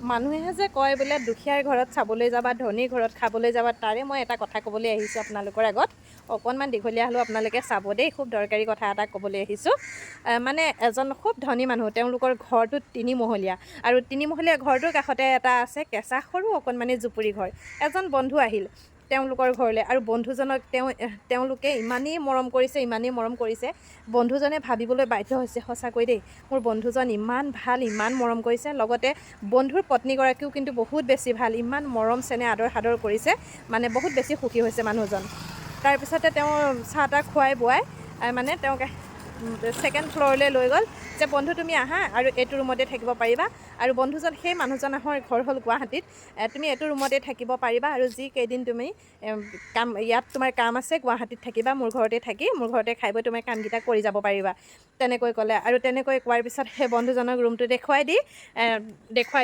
মানুহে যে কয় বোলে দুখীয়াৰ ঘৰত চাবলৈ যাবা ধনীৰ ঘৰত খাবলৈ যাবা তাৰে মই এটা কথা ক'বলৈ আহিছোঁ আপোনালোকৰ আগত অকণমান দীঘলীয়া হ'লেও আপোনালোকে চাব দেই খুব দৰকাৰী কথা এটা ক'বলৈ আহিছোঁ মানে এজন খুব ধনী মানুহ তেওঁলোকৰ ঘৰটো তিনিমহলীয়া আৰু তিনিমহলীয়া ঘৰটোৰ কাষতে এটা আছে কেঁচা সৰু অকণমানি জুপুৰি ঘৰ এজন বন্ধু আহিল তেওঁলোকৰ ঘৰলৈ আৰু বন্ধুজনক তেওঁলোকে ইমানেই মৰম কৰিছে বন্ধুজনে ভাবিবলৈ বাধ্য হৈছে সঁচাকৈ দেই মোৰ বন্ধুজন ইমান ভাল ইমান মৰম কৰিছে লগতে বন্ধুৰ পত্নীগৰাকীও কিন্তু বহুত বেছি ভাল ইমান মৰম চেনেহ আদৰ সাদৰ কৰিছে মানে বহুত বেছি সুখী হৈছে মানুহজন তাৰপিছতে তেওঁ চাহ তাহ খুৱাই বোৱাই মানে তেওঁক ছেকেণ্ড ফ্ল'ৰলৈ লৈ গ'ল যে বন্ধু তুমি আহা আৰু এইটো ৰুমতে থাকিব পাৰিবা আৰু বন্ধুজন সেই মানুহজনৰ ঘৰ হ'ল গুৱাহাটীত তুমি এইটো ৰুমতে থাকিব পাৰিবা আৰু যি কেইদিন তুমি ইয়াত তোমাৰ কাম আছে গুৱাহাটীত থাকিবা মোৰ ঘৰতে খাই বৈ তোমাৰ কামকেইটা কৰি যাব পাৰিবা তেনেকৈ ক'লে আৰু তেনেকৈ কোৱাৰ পিছত সেই বন্ধুজনক ৰুমটো দেখুৱাই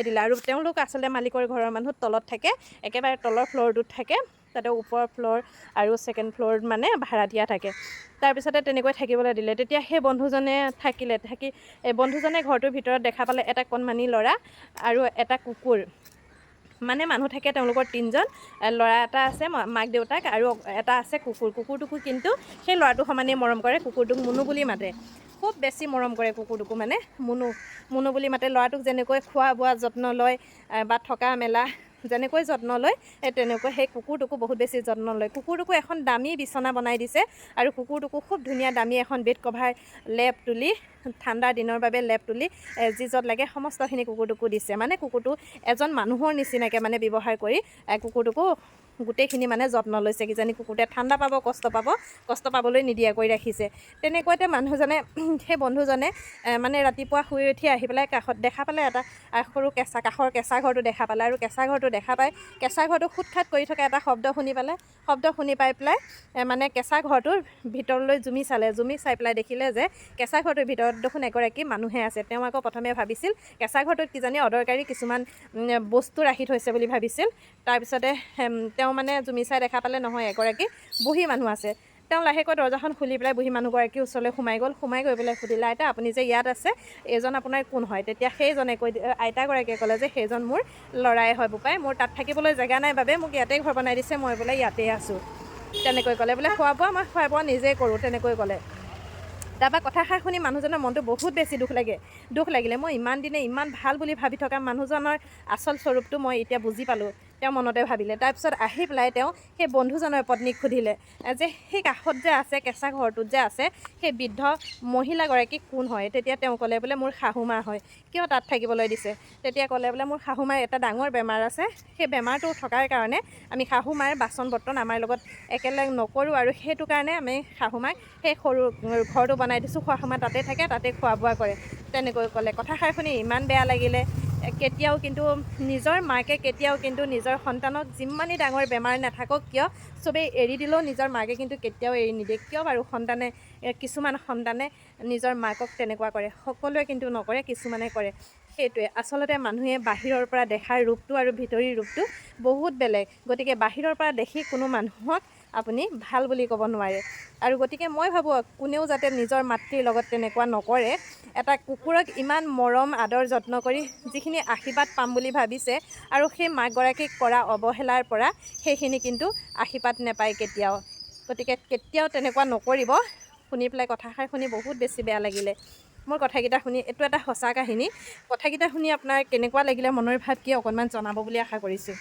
দিলে আৰু তেওঁলোক আচলতে মালিকৰ ঘৰৰ মানুহ তলত থাকে একেবাৰে তলৰ ফ্ল'ৰটোত থাকে তাতে ওপৰৰ ফ্ল'ৰ আৰু ছেকেণ্ড ফ্ল'ৰত মানে ভাড়া দিয়া থাকে তাৰপিছতে তেনেকৈ থাকিবলৈ দিলে তেতিয়া সেই বন্ধুজনে থাকি বন্ধুজনে ঘৰটোৰ ভিতৰত দেখা পালে এটা কণমানি ল'ৰা আৰু এটা কুকুৰ মানে মানুহ থাকে তেওঁলোকৰ তিনিজন ল'ৰা এটা আছে মাক দেউতাক আৰু এটা আছে কুকুৰটোকো কিন্তু সেই ল'ৰাটো সমানেই মৰম কৰে কুকুৰটোক মুনু বুলি মাতে খুব বেছি মৰম কৰে কুকুৰটোকো মানে মুনু বুলি মাতে ল'ৰাটোক যেনেকৈ খোৱা বোৱা যত্ন লয় বা থকা মেলা যেনেকৈ যত্ন লয় তেনেকৈ সেই কুকুৰটোকো বহুত বেছি যত্ন লয় কুকুৰটোকো এখন দামী বিচনা বনাই দিছে আৰু কুকুৰটোকো খুব ধুনীয়া দামী এখন বেড কভাৰ লেপ তুলি ঠাণ্ডাৰ দিনৰ বাবে লেপ তুলি যি য'ত লাগে সমস্তখিনি কুকুৰটোকো দিছে মানে কুকুৰটো এজন মানুহৰ নিচিনাকৈ মানে ব্যৱহাৰ কৰি কুকুৰটোকো গোটেইখিনি মানে যত্ন লৈছে কিজানি কুকুৰটোৱে ঠাণ্ডা পাব কষ্ট পাবলৈ নিদিয়াকৈ ৰাখিছে তেনেকুৱাতে মানুহজনে সেই বন্ধুজনে মানে ৰাতিপুৱা শুই উঠি আহি পেলাই কাষত দেখা পালে এটা সৰু কাষৰ কেঁচা ঘৰটো দেখা পালে আৰু কেঁচা ঘৰটো দেখা পাই কেঁচা ঘৰটো খুটখাট কৰি থকা এটা শব্দ শুনি পাই পেলাই মানে কেঁচা ঘৰটোৰ ভিতৰলৈ জুমি চাই পেলাই দেখিলে যে কেঁচা ঘৰটোৰ ভিতৰত দেখোন এগৰাকী মানুহে আছে তেওঁ আকৌ প্ৰথমে ভাবিছিল কেঁচা ঘৰটোত কিজানি অদৰকাৰী কিছুমান বস্তু ৰাখি থৈছে বুলি ভাবিছিল তাৰপিছতে তেওঁ মানে জুমি চাই দেখা পালে নহয় এগৰাকী বুঢ়ী মানুহ আছে তেওঁ লাহেকৈ দৰ্জাখন খুলি পেলাই বুঢ়ী মানুহগৰাকীৰ ওচৰলৈ সোমাই গৈ পেলাই সুধিলে আইতা আপুনি যে ইয়াত আছে এইজন আপোনাৰ কোন হয় তেতিয়া সেইজনে আইতাগৰাকীয়ে ক'লে যে সেইজন মোৰ ল'ৰাই হয় বোপাই মোৰ তাত থাকিবলৈ জেগা নাই বাবে মোক ইয়াতেই ঘৰ বনাই দিছে মই বোলে ইয়াতেই আছোঁ তেনেকৈ ক'লে বোলে খোৱা বোৱা নিজেই কৰোঁ তেনেকৈ ক'লে তাৰপৰা কথাষাৰ শুনি মানুহজনৰ মনটো বহুত বেছি দুখ লাগিলে মই ইমান দিনে ইমান ভাল বুলি ভাবি থকা মানুহজনৰ আচল স্বৰূপটো মই এতিয়া বুজি পালোঁ তেওঁ মনতে ভাবিলে তাৰপিছত আহি পেলাই তেওঁ সেই বন্ধুজনৰ পত্নীক সুধিলে যে সেই কাষত যে আছে কেঁচা ঘৰটোত যে আছে সেই বৃদ্ধ মহিলাগৰাকী কোন হয় তেতিয়া তেওঁ ক'লে বোলে মোৰ শাহুমা হয় কিয় তাত থাকিবলৈ দিছে তেতিয়া ক'লে বোলে মোৰ শাহুমাৰ এটা ডাঙৰ বেমাৰ আছে সেই বেমাৰটো থকাৰ কাৰণে আমি শাহুমাৰ বাচন বৰ্তন আমাৰ লগত একেলগে নকৰোঁ আৰু সেইটো কাৰণে আমি শাহুমাক সেই সৰু ঘৰটো বনাই দিছোঁ শাহুমা তাতে থাকে তাতে খোৱা বোৱা কৰে তেনেকৈ ক'লে কথাষাৰ শুনি ইমান বেয়া লাগিলে কেতিয়াও কিন্তু নিজৰ মাকে নিজৰ সন্তানক যিমানেই ডাঙৰ বেমাৰ নাথাকক কিয় চবেই এৰি দিলেও নিজৰ মাকে কিন্তু কেতিয়াও এৰি নিদিয়ে কিয় বাৰু কিছুমান সন্তানে নিজৰ মাকক তেনেকুৱা কৰে সকলোৱে কিন্তু নকৰে কিছুমানে কৰে সেইটোৱে আচলতে মানুহে বাহিৰৰ পৰা দেখাৰ ৰূপটো আৰু ভিতৰি ৰূপটো বহুত বেলেগ গতিকে বাহিৰৰ পৰা দেখি কোনো মানুহক আপুনি ভাল বুলি ক'ব নোৱাৰে আৰু গতিকে মই ভাবোঁ কোনেও যাতে নিজৰ মাতৃৰ লগত তেনেকুৱা নকৰে এটা কুকুৰক ইমান মৰম আদৰ যত্ন কৰি যিখিনি আশীৰ্বাদ পাম বুলি ভাবিছে আৰু সেই মাকগৰাকীক কৰা অৱহেলাৰ পৰা সেইখিনি কিন্তু আশীৰ্বাদ নাপায় কেতিয়াও গতিকে কেতিয়াও তেনেকুৱা নকৰিব শুনি পেলাই কথাষাৰ শুনি বহুত বেছি বেয়া লাগিলে মোৰ কথাকেইটা শুনি এইটো এটা সঁচা কাহিনী কথাকেইটা শুনি আপোনাৰ কেনেকুৱা লাগিলে মনৰ ভাৱ কি অকণমান জনাব বুলি আশা কৰিছোঁ